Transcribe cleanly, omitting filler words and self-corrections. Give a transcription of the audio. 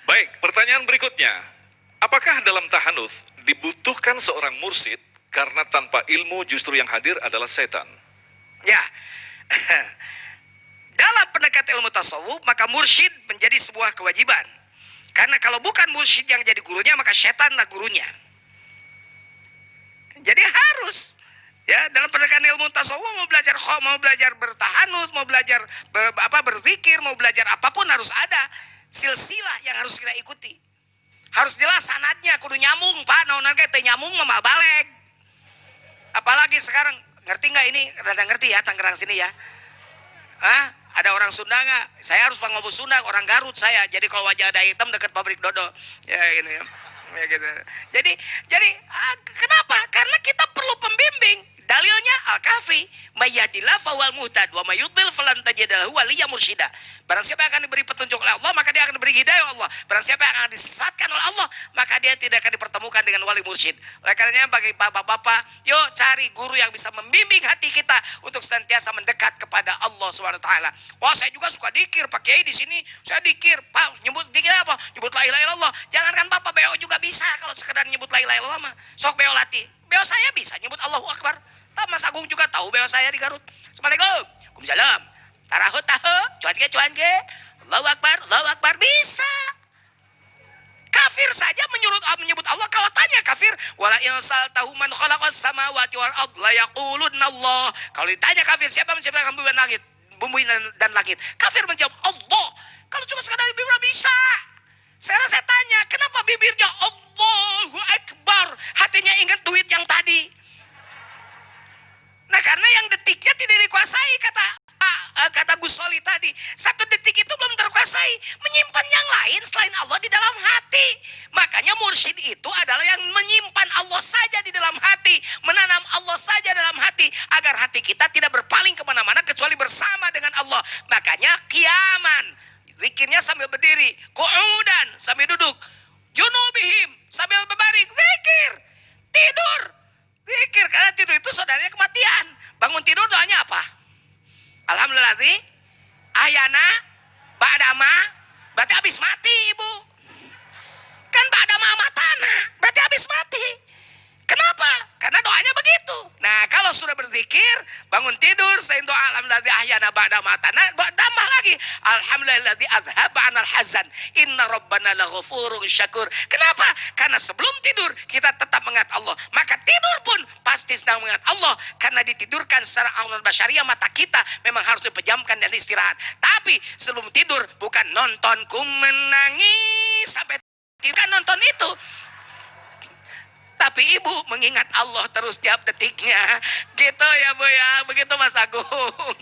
Baik, pertanyaan berikutnya. Apakah dalam tahanus dibutuhkan seorang mursyid karena tanpa ilmu justru yang hadir adalah setan? Ya, dalam pendekatan ilmu tasawuf maka mursyid menjadi sebuah kewajiban. Karena kalau bukan mursyid yang jadi gurunya maka setanlah gurunya. Jadi harus ya dalam pendekatan ilmu tasawuf mau belajar bertahanus, mau belajar berzikir, mau belajar apapun harus ada silsilah yang harus kita ikuti. Harus jelas sanadnya kudu nyambung, Pak. Naon teh nyambung mah balik. Apalagi sekarang ngerti nggak ini? Rada ngerti ya Tangerang sini ya. Hah? Ada orang Sunda nggak? Saya harus ngomong Sunda, orang Garut saya. Jadi kalau wajah ada hitam dekat pabrik dodo, ya ini ya. Ya gitu. Jadi kenapa? Karena kita perlu pembimbing. Dalilnya Al-Kahfi, mayyadillah fawal muhtad wa mayyudlil falan tajid lahu waliyyan mursyida. Barang siapa yang akan diberi petunjuk oleh Allah, maka dia akan diberi hidayah Allah. Barang siapa yang akan disesatkan oleh Allah, maka dia tidak akan dipertemukan dengan wali mursyid. Oleh karenanya bagi bapak-bapak, yuk cari guru yang bisa membimbing hati kita untuk senantiasa mendekat kepada Allah Subhanahu wa taala. Wah, saya juga suka dikir, Pak Kiai di sini. Saya dikir, Pak, nyebut dikir apa? Nyebut la ilaha illallah. Jangankan Bapak beo juga bisa kalau sekedar nyebut la ilaha illallah mah. Sok beo latih. Beo saya bisa nyebut Allahu Akbar. Mas Agung juga tahu beo saya di Garut. Assalamualaikum. Waalaikumsalam. Tarahu tahu, cuan ge. Allahu Akbar bisa. Kafir saja menyebut Allah. Kalau tanya kafir, wala insal tahu man khalaqas samawati wal ard la yaqulunna Allah. Kalau ditanya kafir, siapa menciptakan bumi dan langit? Kafir menjawab Allah. Kalau cuma sekadar bibir bisa. Sekarang saya tanya, kenapa bibirnya Allahu Akbar, hatinya ingat duit yang tadi? Nah, karena yang detiknya tidak dikuasai, kata Gus Soli tadi. Satu detik itu belum terkuasai. Menyimpan yang lain selain Allah di dalam hati. Makanya mursyid itu adalah yang menyimpan Allah saja di dalam hati. Menanam Allah saja dalam hati. Agar hati kita tidak berpaling kemana-mana kecuali bersama dengan Allah. Makanya kiaman. Zikirnya sambil berdiri. Qu'udan sambil duduk. Junubihim sambil berbaring. Zikir. Tidur. Zikir. Karena tidur itu saudaranya kematian. Bangun tidur doanya apa? Alhamdulillah ahyana ba'dama, berarti habis mati ibu. Kan ba'dama matana, berarti habis mati. Kenapa? Karena doanya begitu. Nah, kalau sudah berzikir, bangun tidur, saya doa alhamdulillah ahyana ba'dama matana, tambah lagi alhamdulillah azhaba 'anal hazan, inna rabbana laghafurun syakur. Kenapa? Karena sebelum tidur kita tetap mengingat Allah. Maka tidur pun pasti sedang mengingat Allah, karena ditidurkan secara aurat basyariah mata kita memang harus dipejamkan dan istirahat. Tapi sebelum tidur bukan nontonku menangis sampai tidur, kan nonton itu. Tapi ibu mengingat Allah terus tiap detiknya. Gitu ya Bu ya, begitu Mas Agung.